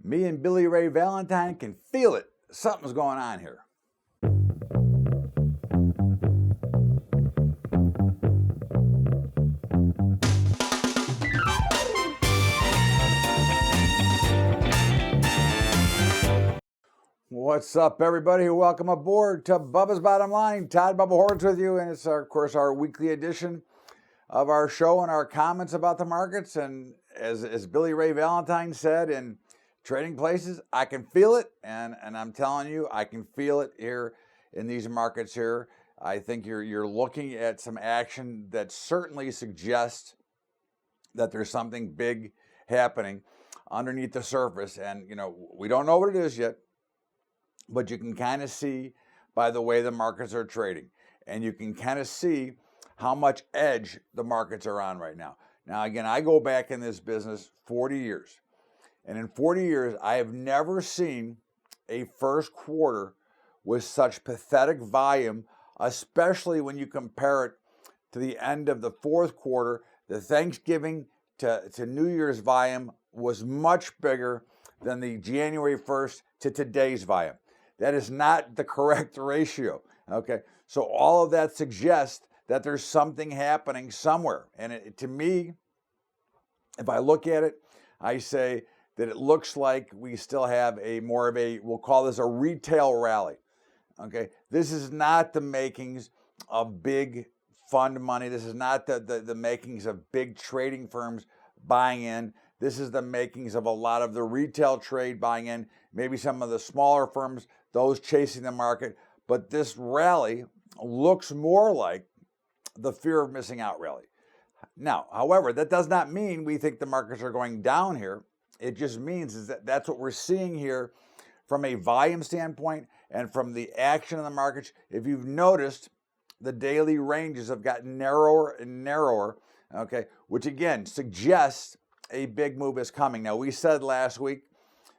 Me and Billy Ray Valentine can feel it. Something's going on here. What's up, everybody? Welcome aboard to Bubba's Bottom Line. Todd Bubba Horwitz with you, and it's, of course, our weekly edition of our show and our comments about the markets. And as Billy Ray Valentine said in Trading Places, I can feel it, and I'm telling you, I can feel it here in these markets here. I think you're looking at some action that certainly suggests that there's something big happening underneath the surface. And, you know, we don't know what it is yet, but you can kind of see by the way the markets are trading. And you can kind of see how much edge the markets are on right now. Now, again, I go back in this business 40 years. And in 40 years, I have never seen a first quarter with such pathetic volume, especially when you compare it to the end of the fourth quarter. The Thanksgiving to New Year's volume was much bigger than the January 1st to today's volume. That is not the correct ratio, okay? So all of that suggests that there's something happening somewhere. And to me, if I look at it, I say that it looks like we still have more of a, we'll call this a retail rally, okay? This is not the makings of big fund money. This is not the makings of big trading firms buying in. This is the makings of a lot of the retail trade buying in, maybe some of the smaller firms, those chasing the market. But this rally looks more like the fear of missing out rally. Now, however, that does not mean we think the markets are going down here. It just means is that that's what we're seeing here from a volume standpoint and from the action in the markets. If you've noticed, the daily ranges have gotten narrower and narrower, okay, which again suggests a big move is coming. Now, we said last week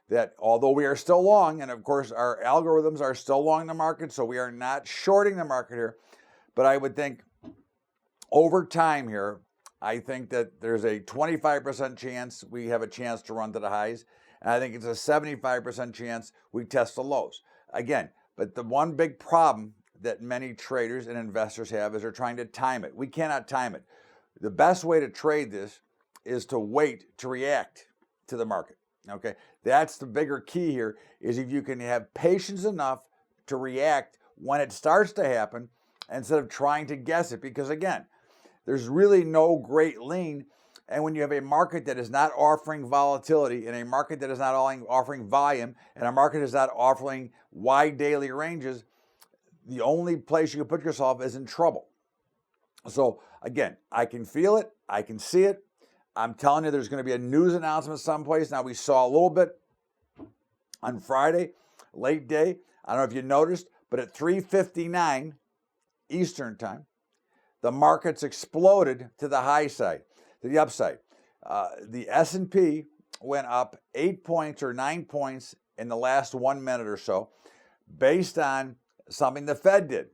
that although we are still long, and of course our algorithms are still long the market, so we are not shorting the market here, but I would think over time here, I think that there's a 25% chance we have a chance to run to the highs, and I think it's a 75% chance we test the lows. Again, but the one big problem that many traders and investors have is they're trying to time it. We cannot time it. The best way to trade this is to wait to react to the market, okay? That's the bigger key here, is if you can have patience enough to react when it starts to happen instead of trying to guess it, because again, there's really no great lean. And when you have a market that is not offering volatility, and a market that is not offering volume, and a market that is not offering wide daily ranges, the only place you can put yourself is in trouble. So again, I can feel it, I can see it. I'm telling you, there's going to be a news announcement someplace. Now, we saw a little bit on Friday, late day. I don't know if you noticed, but at 3:59 Eastern time, the markets exploded to the high side, to the upside. The S&P went up 8 points or 9 points in the last 1 minute or so, based on something the Fed did,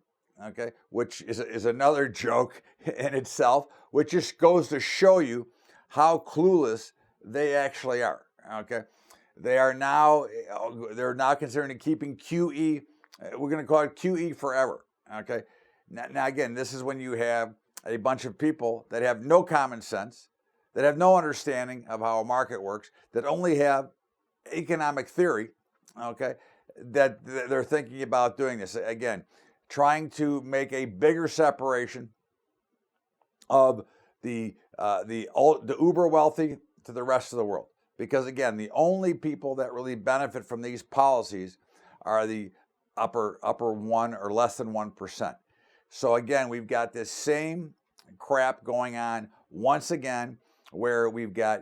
okay, which is another joke in itself, which just goes to show you how clueless they actually are, okay? They're now considering keeping QE, we're going to call it QE forever, okay? Now, again, this is when you have a bunch of people that have no common sense, that have no understanding of how a market works, that only have economic theory, okay, that they're thinking about doing this. Again, trying to make a bigger separation of the uber wealthy to the rest of the world. Because again, the only people that really benefit from these policies are the upper 1 or less than 1%. So again, we've got this same crap going on once again, where we've got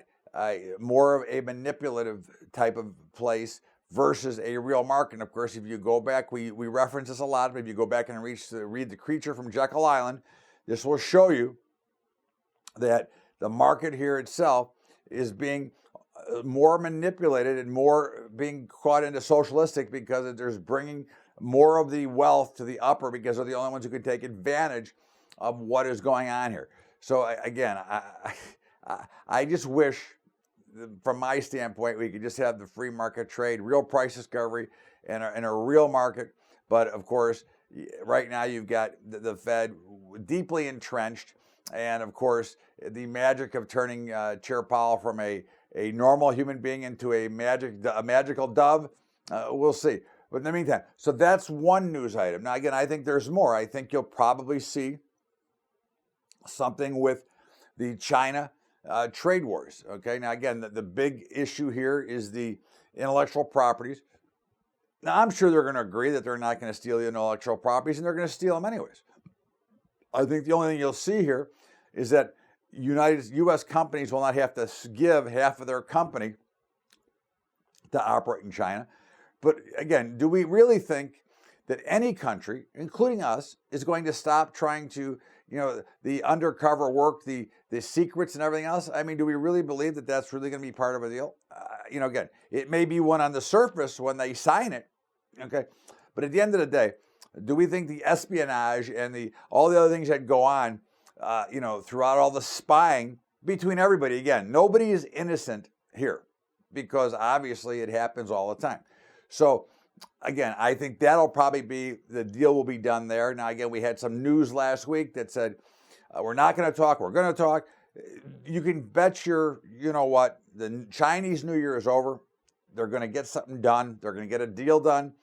more of a manipulative type of place versus a real market. And of course, if you go back, we reference this a lot, but if you go back and read The Creature from Jekyll Island, this will show you that the market here itself is being more manipulated and more being caught into socialistic, because there's bringing more of the wealth to the upper, because they're the only ones who can take advantage of what is going on here. So again, I just wish from my standpoint, we could just have the free market trade, real price discovery, and a real market. But of course, right now you've got the Fed deeply entrenched, and of course, the magic of turning Chair Powell from a normal human being into a magical dove. We'll see. But in the meantime, so that's one news item. Now, again, I think there's more. I think you'll probably see something with the China trade wars. Okay. Now, again, the big issue here is the intellectual properties. Now, I'm sure they're going to agree that they're not going to steal the intellectual properties, and they're going to steal them anyways. I think the only thing you'll see here is that U.S. companies will not have to give half of their company to operate in China. But again, do we really think that any country, including us, is going to stop trying to, the undercover work, the secrets and everything else? I mean, do we really believe that that's really going to be part of a deal? Again, it may be one on the surface when they sign it, okay? But at the end of the day, do we think the espionage and all the other things that go on, throughout all the spying between everybody? Again, nobody is innocent here because obviously it happens all the time. So again, I think that'll probably be, the deal will be done there. Now, again, we had some news last week that said, we're not going to talk, we're going to talk. You can bet your, the Chinese New Year is over. They're going to get something done. They're going to get a deal done.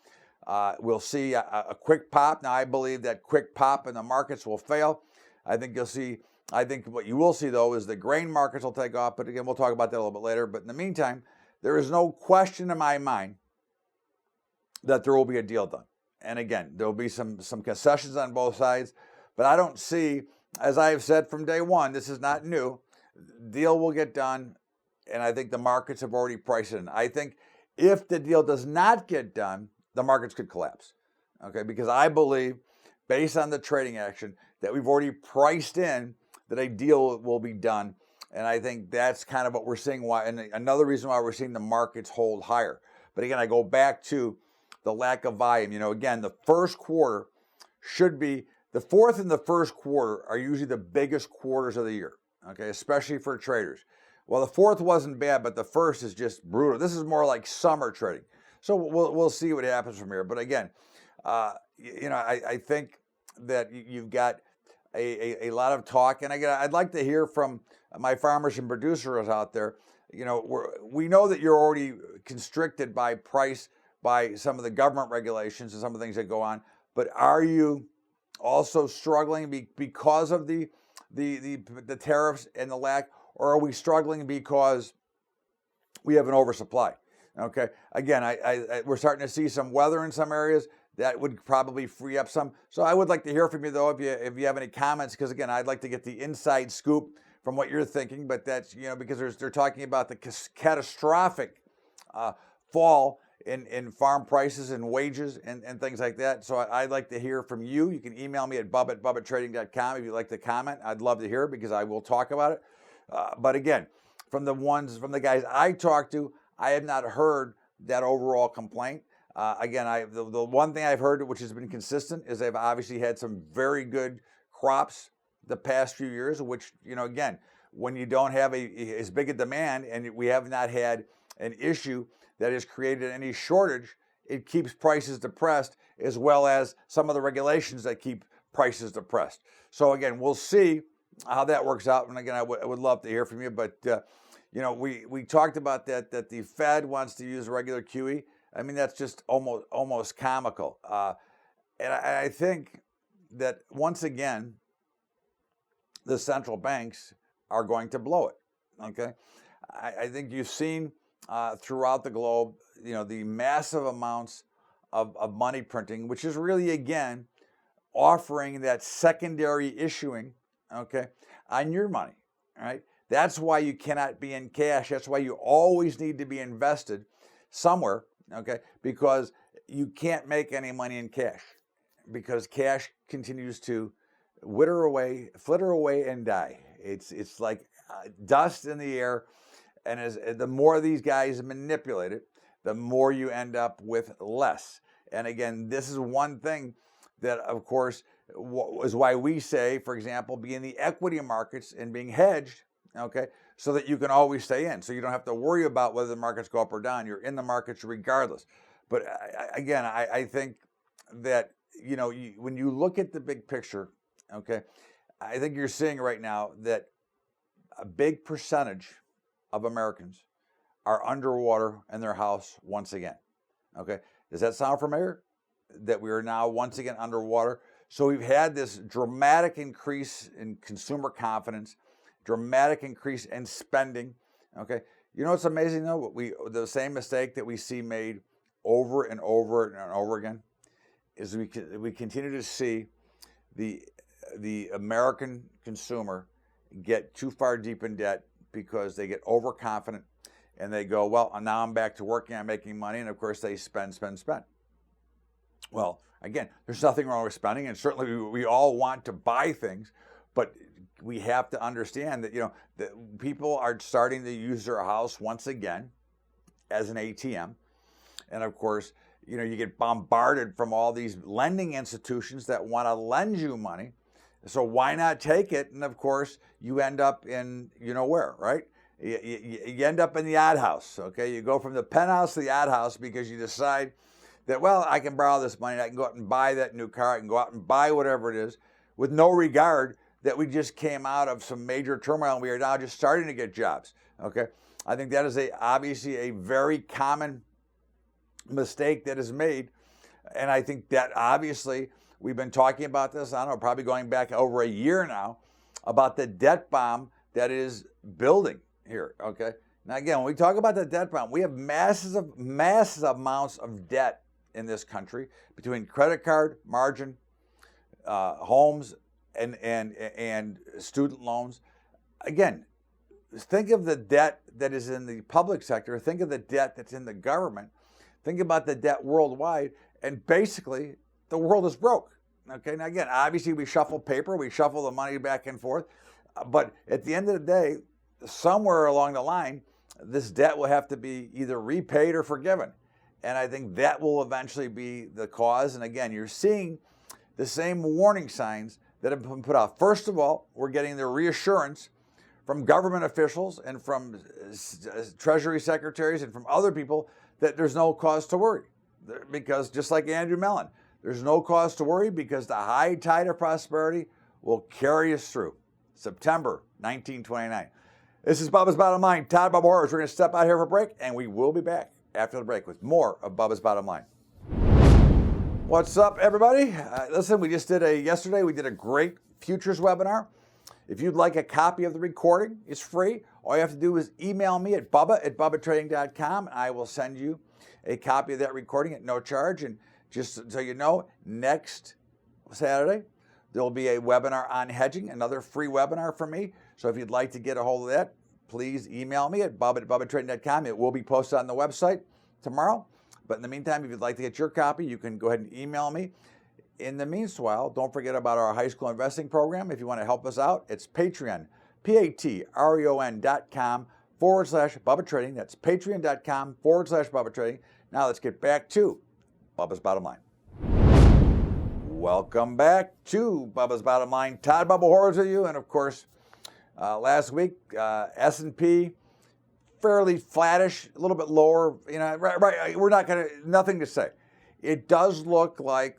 We'll see a quick pop. Now, I believe that quick pop in the markets will fail. I think what you will see, though, is the grain markets will take off. But again, we'll talk about that a little bit later. But in the meantime, there is no question in my mind that there will be a deal done. And again, there will be some concessions on both sides. But I don't see, as I have said from day one, this is not new. Deal will get done. And I think the markets have already priced it in. I think if the deal does not get done, the markets could collapse. Okay, because I believe, based on the trading action, that we've already priced in that a deal will be done. And I think that's kind of what we're seeing, and another reason why we're seeing the markets hold higher. But again, I go back to the lack of volume. Again, the first quarter should be, the fourth and the first quarter are usually the biggest quarters of the year, okay, especially for traders. Well, the fourth wasn't bad, but the first is just brutal. This is more like summer trading. So we'll see what happens from here. But again, I think that you've got a lot of talk. And again, I'd like to hear from my farmers and producers out there. We know that you're already constricted by price, by some of the government regulations and some of the things that go on. But are you also struggling because of the tariffs and the lack, or are we struggling because we have an oversupply? Okay. Again, we're starting to see some weather in some areas that would probably free up some. So I would like to hear from you, though, if you have any comments, because again, I'd like to get the inside scoop from what you're thinking. But that's because they're talking about the catastrophic fall in farm prices and wages and things like that. So I'd like to hear from you. You can email me at bub@bubbatrading.com if you'd like to comment. I'd love to hear it because I will talk about it. But again, from the guys I talked to, I have not heard that overall complaint. Again, the one thing I've heard, which has been consistent, is they've obviously had some very good crops the past few years, which, again, when you don't have as big a demand and we have not had an issue that has created any shortage, it keeps prices depressed, as well as some of the regulations that keep prices depressed. So again, we'll see how that works out. And again, I would love to hear from you. But, we talked about that the Fed wants to use regular QE. I mean, that's just almost comical. And I think that once again, the central banks are going to blow it. Okay. I think you've seen throughout the globe, the massive amounts of money printing, which is really, again, offering that secondary issuing, okay, on your money, right? That's why you cannot be in cash. That's why you always need to be invested somewhere, okay, because you can't make any money in cash, because cash continues to flitter away and die. It's like dust in the air. And the more these guys manipulate it, the more you end up with less. And again, this is one thing that, of course, is why we say, for example, be in the equity markets and being hedged okay, so that you can always stay in. So you don't have to worry about whether the markets go up or down. You're in the markets regardless. But again, I think that, when you look at the big picture, okay, I think you're seeing right now that a big percentage of Americans are underwater in their house once again. Okay, does that sound familiar? That we are now once again underwater. So we've had this dramatic increase in consumer confidence, dramatic increase in spending. Okay, you know what's amazing though? The same mistake that we see made over and over and over again is we continue to see the American consumer get too far deep in debt because they get overconfident and they go, well, now I'm back to working, I'm making money, and of course they spend. Well, again, there's nothing wrong with spending, and certainly we all want to buy things, but we have to understand that, that people are starting to use their house once again as an ATM. And of course, you get bombarded from all these lending institutions that want to lend you money. So why not take it? And of course, you end up in, where, right? You end up in the odd house, okay? You go from the penthouse to the odd house because you decide that, well, I can borrow this money, I can go out and buy that new car, I can go out and buy whatever it is, with no regard that we just came out of some major turmoil and we are now just starting to get jobs, okay? I think that is obviously a very common mistake that is made. And I think that obviously we've been talking about this, I don't know, probably going back over a year now, about the debt bomb that is building here, okay? Now again, when we talk about the debt bomb, we have massive amounts of debt in this country between credit card, margin, homes, and student loans. Again, think of the debt that is in the public sector, think of the debt that's in the government, think about the debt worldwide, and basically the world is broke. Okay, now again, obviously we shuffle paper, we shuffle the money back and forth, but at the end of the day, somewhere along the line, this debt will have to be either repaid or forgiven. And I think that will eventually be the cause. And again, you're seeing the same warning signs that have been put out. First of all, we're getting the reassurance from government officials and from Treasury secretaries and from other people that there's no cause to worry. Because just like Andrew Mellon, there's no cause to worry because the high tide of prosperity will carry us through. September 1929. This is Bubba's Bottom Line. Todd Bubba Horowitz. We're going to step out here for a break, and we will be back after the break with more of Bubba's Bottom Line. What's up, everybody? Listen, yesterday we did a great futures webinar. If you'd like a copy of the recording, it's free. All you have to do is email me at bubba@bubbatrading.com, and I will send you a copy of that recording at no charge. And just so you know, next Saturday, there'll be a webinar on hedging, another free webinar from me. So if you'd like to get a hold of that, please email me at bubba@bubbatrading.com. It will be posted on the website tomorrow. But in the meantime, if you'd like to get your copy, you can go ahead and email me. In the meanwhile, don't forget about our high school investing program. If you want to help us out, it's Patreon, patreon.com/Bubba Trading. That's patreon.com/Bubba Trading. Now let's get back to Bubba's Bottom Line. Welcome back to Bubba's Bottom Line. Todd Bubba Horowitz with you. And of course, last week, S&P fairly flattish, a little bit lower. Right. We're not nothing to say. It does look like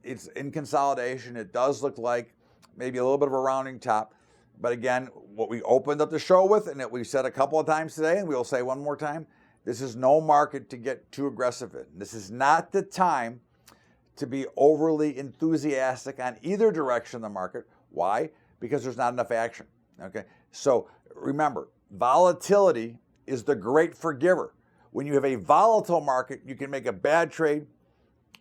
it's in consolidation. It does look like maybe a little bit of a rounding top. But again, what we opened up the show with, and that we said a couple of times today, and we'll say one more time, this is no market to get too aggressive in. This is not the time to be overly enthusiastic on either direction of the market. Why? Because there's not enough action. Okay. So remember, volatility is the great forgiver. When you have a volatile market, you can make a bad trade,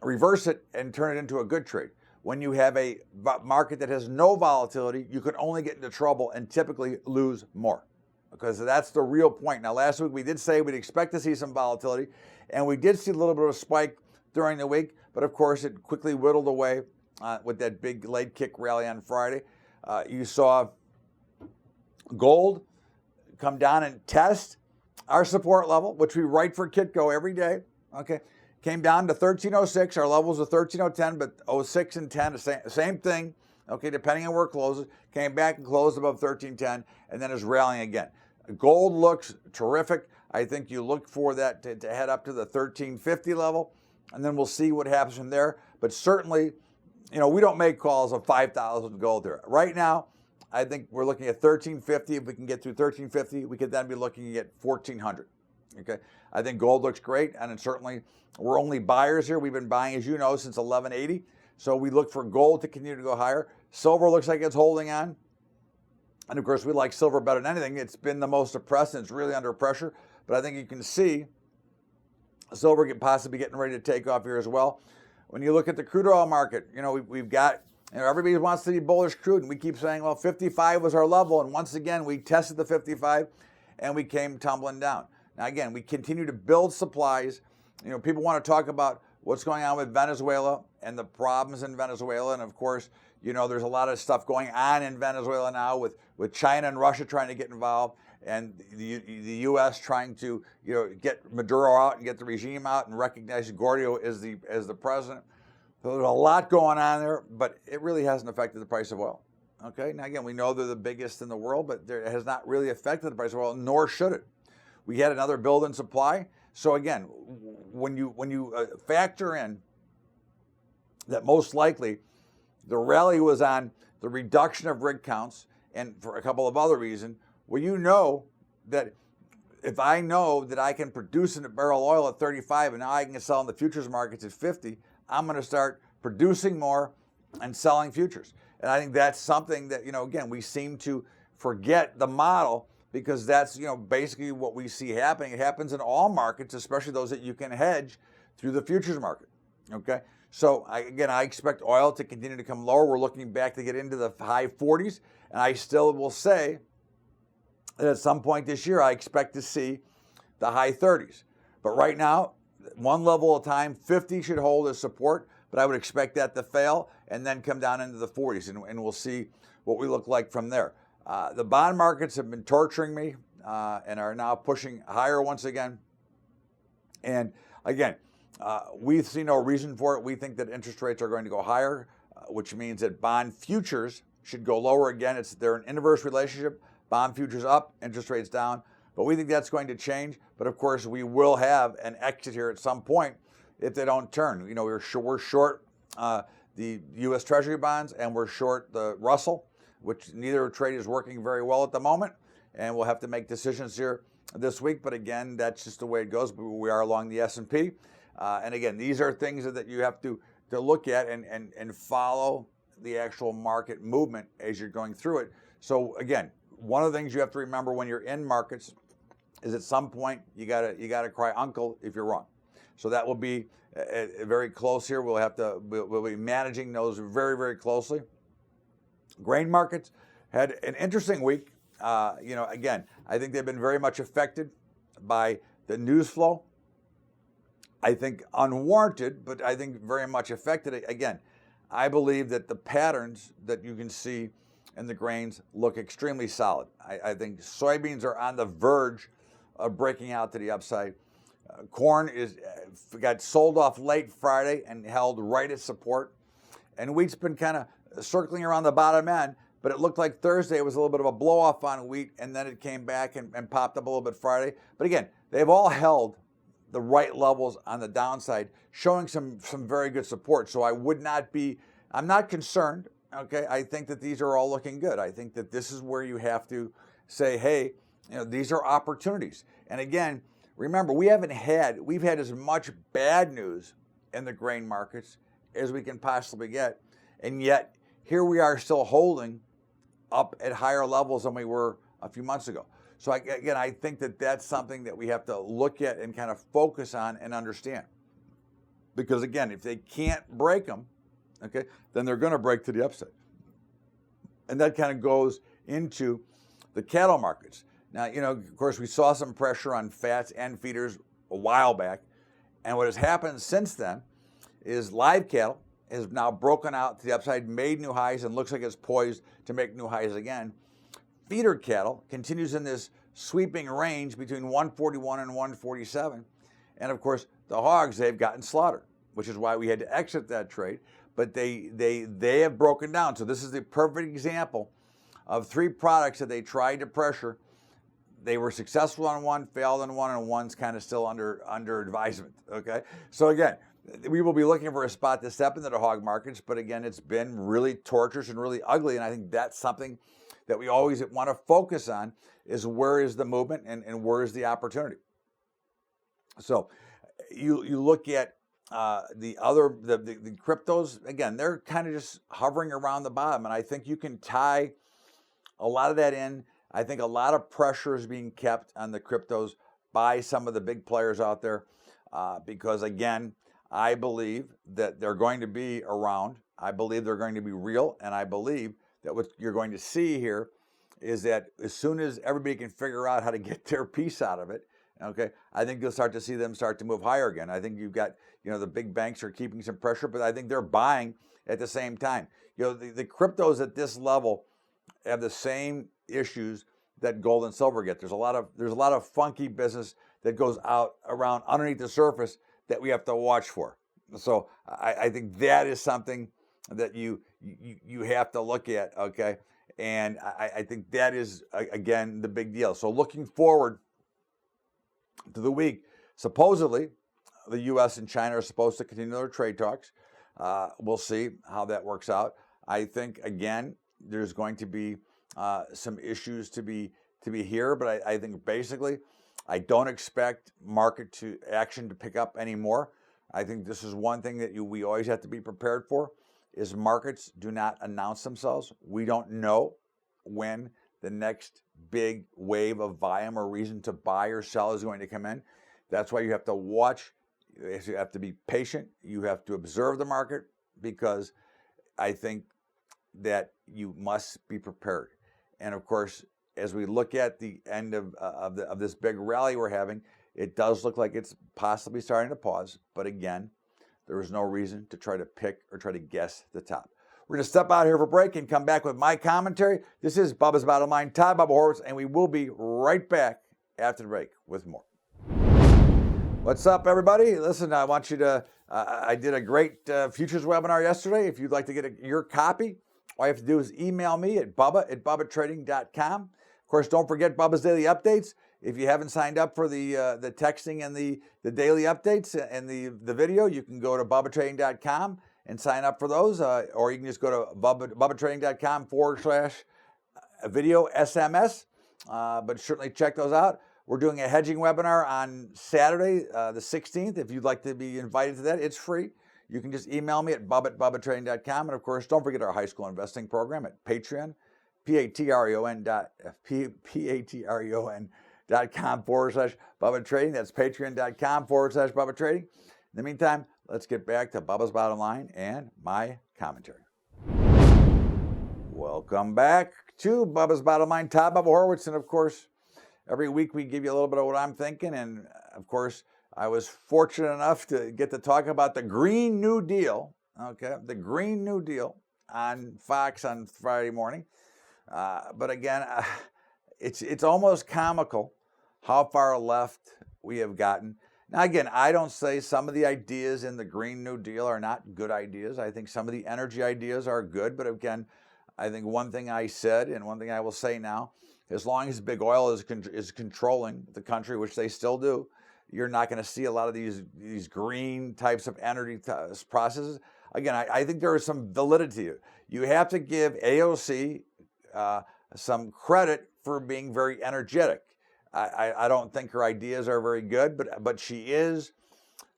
reverse it, and turn it into a good trade. When you have a market that has no volatility, you can only get into trouble and typically lose more, because that's the real point. Now, last week we did say we'd expect to see some volatility, and we did see a little bit of a spike during the week, but of course it quickly whittled away with that big late kick rally on Friday. You saw gold come down and test our support level, which we write for Kitco every day. Okay, came down to 1306. Our levels are 1310, but 06 and 10, the same thing. okay, depending on where it closes, came back and closed above 1310 and then is rallying again. Gold looks terrific. I think you look for that to head up to the 1350 level, and then we'll see what happens from there. But certainly, you know, we don't make calls of 5,000 gold there. Right now, I think we're looking at 1350. If we can get through 1350, we could then be looking at 1400. Okay, I think gold looks great, and certainly we're only buyers here. We've been buying, as you know, since 1180. So we look for gold to continue to go higher. Silver looks like it's holding on. And of course, we like silver better than anything. It's been the most depressed, and it's really under pressure. But I think you can see silver possibly getting ready to take off here as well. When you look at the crude oil market, you know, we've got, you know, everybody wants to be bullish crude, and we keep saying, well, 55 was our level. And once again, we tested the 55 and we came tumbling down. Now, again, we continue to build supplies. You know, people want to talk about what's going on with Venezuela and the problems in Venezuela. And of course, you know, there's a lot of stuff going on in Venezuela now with China and Russia trying to get involved, and the U.S. trying to, you know, get Maduro out and get the regime out and recognize Guaido as the president. So there's a lot going on there, but it really hasn't affected the price of oil. Okay, now again, we know they're the biggest in the world, but it has not really affected the price of oil, nor should it. We had another build in supply. So again, when you factor in that most likely the rally was on the reduction of rig counts and for a couple of other reasons, well, you know that if I know that I can produce a barrel of oil at 35 and now I can sell in the futures markets at 50, I'm going to start producing more and selling futures. And I think that's something that, you know, again, we seem to forget the model, because that's, you know, basically what we see happening. It happens in all markets, especially those that you can hedge through the futures market, okay? So, I expect oil to continue to come lower. We're looking back to get into the high 40s, and I still will say that at some point this year, I expect to see the high 30s. But right now, one level at a time, 50 should hold as support, but I would expect that to fail and then come down into the 40s, and we'll see what we look like from there. The bond markets have been torturing me and are now pushing higher once again. And again, we see no reason for it. We think that interest rates are going to go higher, which means that bond futures should go lower again. They're an inverse relationship. Bond futures up, interest rates down. But we think that's going to change. But of course, we will have an exit here at some point if they don't turn. You know, we're short the U.S. Treasury bonds, and we're short the Russell, which neither trade is working very well at the moment, and we'll have to make decisions here this week. But again, that's just the way it goes. We are along the S&P, and again, these are things that you have to look at and follow the actual market movement as you're going through it. So again, one of the things you have to remember when you're in markets is at some point you gotta cry uncle if you're wrong. So that will be very close here. We'll be managing those very, very closely. Grain markets had an interesting week. You know, again, I think they've been very much affected by the news flow. I think unwarranted, but I think very much affected. Again, I believe that the patterns that you can see in the grains look extremely solid. I think soybeans are on the verge of breaking out to the upside. Corn got sold off late Friday and held right at support. And wheat's been kind of circling around the bottom end, but it looked like Thursday was a little bit of a blow off on wheat, and then it came back and popped up a little bit Friday. But again, they've all held the right levels on the downside, showing some very good support. So I'm not concerned, okay? I think that these are all looking good. I think that this is where you have to say, hey, you know, these are opportunities. And again, remember, we've had as much bad news in the grain markets as we can possibly get, and yet here we are still holding up at higher levels than we were a few months ago. So again, I think that that's something that we have to look at and kind of focus on and understand. Because again, if they can't break them, okay, then they're going to break to the upside. And that kind of goes into the cattle markets. Now, you know, of course, we saw some pressure on fats and feeders a while back. And what has happened since then is live cattle has now broken out to the upside, made new highs, and looks like it's poised to make new highs again. Feeder cattle continues in this sweeping range between 141 and 147. And of course, the hogs, they've gotten slaughtered, which is why we had to exit that trade. but they have broken down. So this is the perfect example of 3 products that they tried to pressure. They were successful on one, failed on one, and one's kind of still under advisement, okay? So again, we will be looking for a spot to step into the hog markets, but again, it's been really torturous and really ugly, and I think that's something that we always want to focus on, is where is the movement and where is the opportunity. So you look at the cryptos, again, they're kind of just hovering around the bottom, and I think you can tie a lot of that in. I think a lot of pressure is being kept on the cryptos by some of the big players out there because, again, I believe that they're going to be around. I believe they're going to be real, and I believe that what you're going to see here is that as soon as everybody can figure out how to get their piece out of it, okay, I think you'll start to see them start to move higher again. I think you've got, the big banks are keeping some pressure, but I think they're buying at the same time. The cryptos at this level have the same issues that gold and silver get. There's a lot of funky business that goes out around underneath the surface that we have to watch for. So I think that is something that you have to look at, okay? And I think that is, again, the big deal. So looking forward to the week, supposedly the U.S. and China are supposed to continue their trade talks. We'll see how that works out. I think, again, there's going to be some issues to be here, but I think basically I don't expect market action to pick up anymore. I think this is one thing that we always have to be prepared for, is markets do not announce themselves. We don't know when the next big wave of volume or reason to buy or sell is going to come in. That's why you have to watch. You have to be patient. You have to observe the market, because I think that you must be prepared. And of course, as we look at the end of this big rally we're having, it does look like it's possibly starting to pause. But again, there is no reason to try to pick or try to guess the top. We're going to step out here for a break and come back with my commentary. This is Bubba's Bottom Line, Todd Bubba Horowitz, and we will be right back after the break with more. What's up, everybody? Listen, I want you to, I did a great futures webinar yesterday. If you'd like to get your copy, all you have to do is email me at bubba@bubbatrading.com. Of course, don't forget Bubba's Daily Updates. If you haven't signed up for the texting and the daily updates and the video, you can go to bubbatrading.com and sign up for those, or you can just go to bubbatrading.com/video SMS, but certainly check those out. We're doing a hedging webinar on Saturday, the 16th. If you'd like to be invited to that, it's free. You can just email me at bubba@bubbatrading.com. And of course, don't forget our high school investing program at Patreon, patreon.com/Bubba Trading. That's patreon.com/Bubba Trading. In the meantime, let's get back to Bubba's Bottom Line and my commentary. Welcome back to Bubba's Bottom Line, Todd Bubba Horowitz. And of course, every week we give you a little bit of what I'm thinking. And of course, I was fortunate enough to get to talk about the Green New Deal, okay, the Green New Deal on Fox on Friday morning. But again, it's almost comical how far left we have gotten. Now, again, I don't say some of the ideas in the Green New Deal are not good ideas. I think some of the energy ideas are good. But again, I think one thing I said and one thing I will say now, as long as big oil is controlling the country, which they still do, you're not going to see a lot of these green types of energy processes. Again, I think there is some validity. You have to give AOC some credit for being very energetic. I don't think her ideas are very good, but she is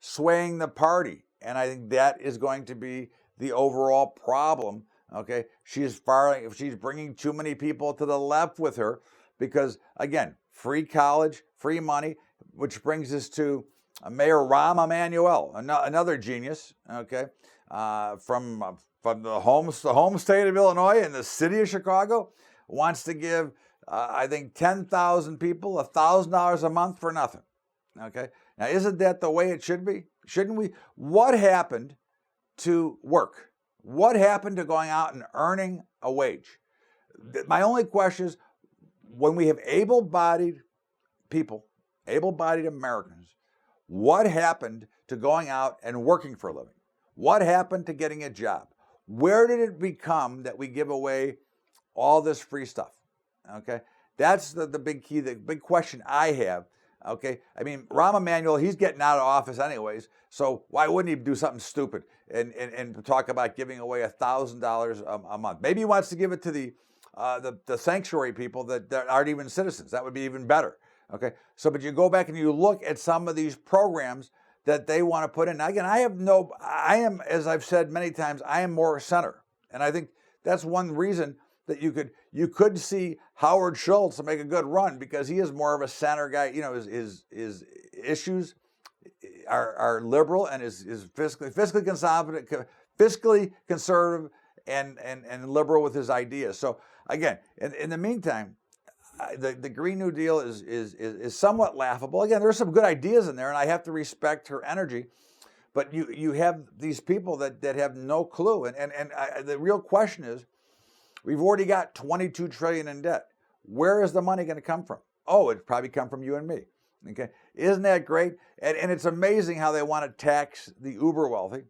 swaying the party, and I think that is going to be the overall problem. Okay, she's bringing too many people to the left with her, because again, free college, free money, which brings us to Mayor Rahm Emanuel, another genius. Okay, from the home state of Illinois and the city of Chicago, wants to give I think 10,000 people $1,000 a month for nothing. Okay, now isn't that the way it should be? Shouldn't we? What happened to work? What happened to going out and earning a wage? My only question is, when we have able-bodied people, able-bodied Americans, what happened to going out and working for a living? What happened to getting a job? Where did it become that we give away all this free stuff? Okay, that's the big key, the big question I have. Okay, I mean, Rahm Emanuel, he's getting out of office anyways, so why wouldn't he do something stupid and talk about giving away $1,000 a month? Maybe he wants to give it to the sanctuary people that aren't even citizens. That would be even better. Okay, so but you go back and you look at some of these programs that they want to put in. Now, again, I am, as I've said many times, I am more center, and I think that's one reason that you could see Howard Schultz make a good run, because he is more of a center guy. You know, his issues are liberal and is fiscally conservative and liberal with his ideas. So again, in the meantime, the Green New Deal is somewhat laughable. Again, there's some good ideas in there, and I have to respect her energy. But you have these people that have no clue, and the real question is, we've already got $22 trillion in debt. Where is the money going to come from? Oh, it'd probably come from you and me. Okay, isn't that great? And it's amazing how they want to tax the uber wealthy.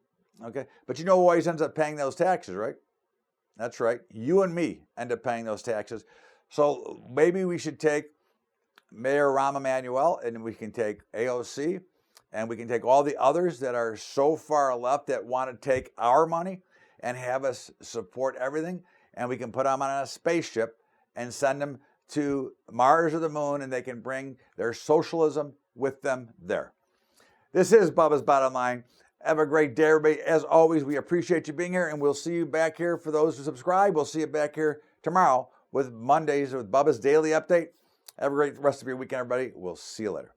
Okay, but you know who always ends up paying those taxes, right? That's right. You and me end up paying those taxes. So maybe we should take Mayor Rahm Emanuel, and we can take AOC, and we can take all the others that are so far left that want to take our money and have us support everything. And we can put them on a spaceship and send them to Mars or the moon, and they can bring their socialism with them there. This is Bubba's Bottom Line. Have a great day, everybody. As always, we appreciate you being here, and we'll see you back here. For those who subscribe, we'll see you back here tomorrow with Mondays with Bubba's Daily Update. Have a great rest of your weekend, everybody. We'll see you later.